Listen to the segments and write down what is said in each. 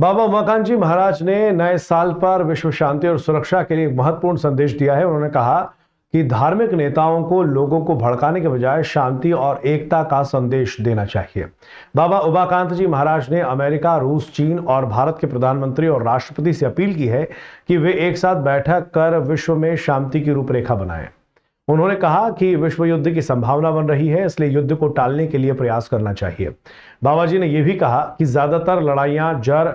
बाबा उमाकांत जी महाराज ने नए साल पर विश्व शांति और सुरक्षा के लिए एक महत्वपूर्ण संदेश दिया है। उन्होंने कहा कि धार्मिक नेताओं को लोगों को भड़काने के बजाय शांति और एकता का संदेश देना चाहिए। बाबा उमाकांत जी महाराज ने अमेरिका, रूस, चीन और भारत के प्रधानमंत्री और राष्ट्रपति से अपील की है कि वे एक साथ बैठक कर विश्व में शांति की रूपरेखा बनाएं। उन्होंने कहा कि विश्व युद्ध की संभावना बन रही है, इसलिए युद्ध को टालने के लिए प्रयास करना चाहिए। बाबा जी ने यह भी कहा कि ज्यादातर लड़ाइयां जड़,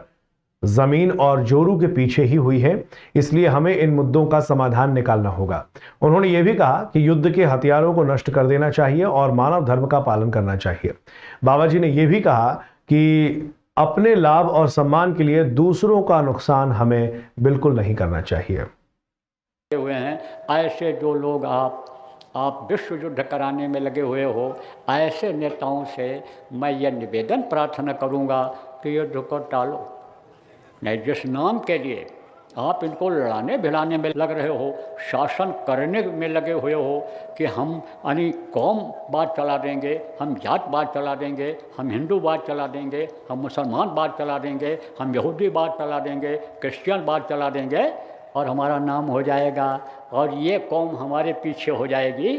जमीन और जोरू के पीछे ही हुई है, इसलिए हमें इन मुद्दों का समाधान निकालना होगा। उन्होंने यह भी कहा कि युद्ध के हथियारों को नष्ट कर देना चाहिए और मानव धर्म का पालन करना चाहिए। बाबा जी ने यह भी कहा कि अपने लाभ और सम्मान के लिए दूसरों का नुकसान हमें बिल्कुल नहीं करना चाहिए। हुए हैं ऐसे जो लोग आप विश्व युद्ध कराने में लगे हुए हो, ऐसे नेताओं से मैं ये निवेदन प्रार्थना करूंगा कि युद्ध को टालो। नहीं, जिस नाम के लिए आप इनको लड़ाने भिड़ाने में लग रहे हो, शासन करने में लगे हुए हो कि हम यानी कौम बात चला देंगे, हम जात बात चला देंगे, हम हिंदू बात चला देंगे, हम मुसलमान बात चला देंगे, हम यहूदी बात चला देंगे, क्रिश्चियन बात चला देंगे और हमारा नाम हो जाएगा और ये कौम हमारे पीछे हो जाएगी,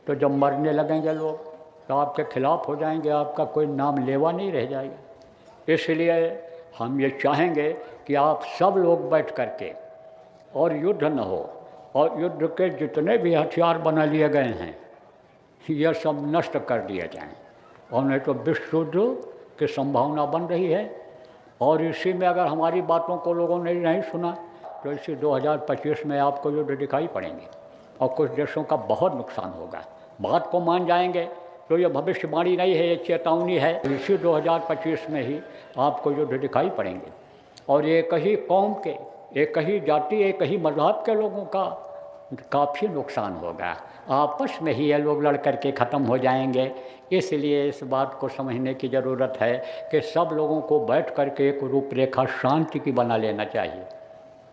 तो जब मरने लगेंगे लोग तो आपके खिलाफ हो जाएंगे, आपका कोई नाम लेवा नहीं रह जाएगा। इसलिए हम ये चाहेंगे कि आप सब लोग बैठ करके और युद्ध न हो, और युद्ध के जितने भी हथियार बना लिए गए हैं ये सब नष्ट कर दिए जाएं, और नहीं तो विश्व युद्ध की संभावना बन रही है। और इसी में अगर हमारी बातों को लोगों ने नहीं सुना तो इसी 2025 में आपको युद्ध दिखाई पड़ेंगे और कुछ देशों का बहुत नुकसान होगा। बात को मान जाएंगे तो ये भविष्यवाणी नहीं है, ये चेतावनी है। इसी 2025 में ही आपको युद्ध दिखाई पड़ेंगे और एक ही कौम के, एक ही जाति, एक ही मज़हब के लोगों का काफ़ी नुकसान होगा। आपस में ही ये लोग लड़ करके ख़त्म हो जाएंगे। इसलिए इस बात को समझने की ज़रूरत है कि सब लोगों को बैठ करके एक रूपरेखा शांति की बना लेना चाहिए।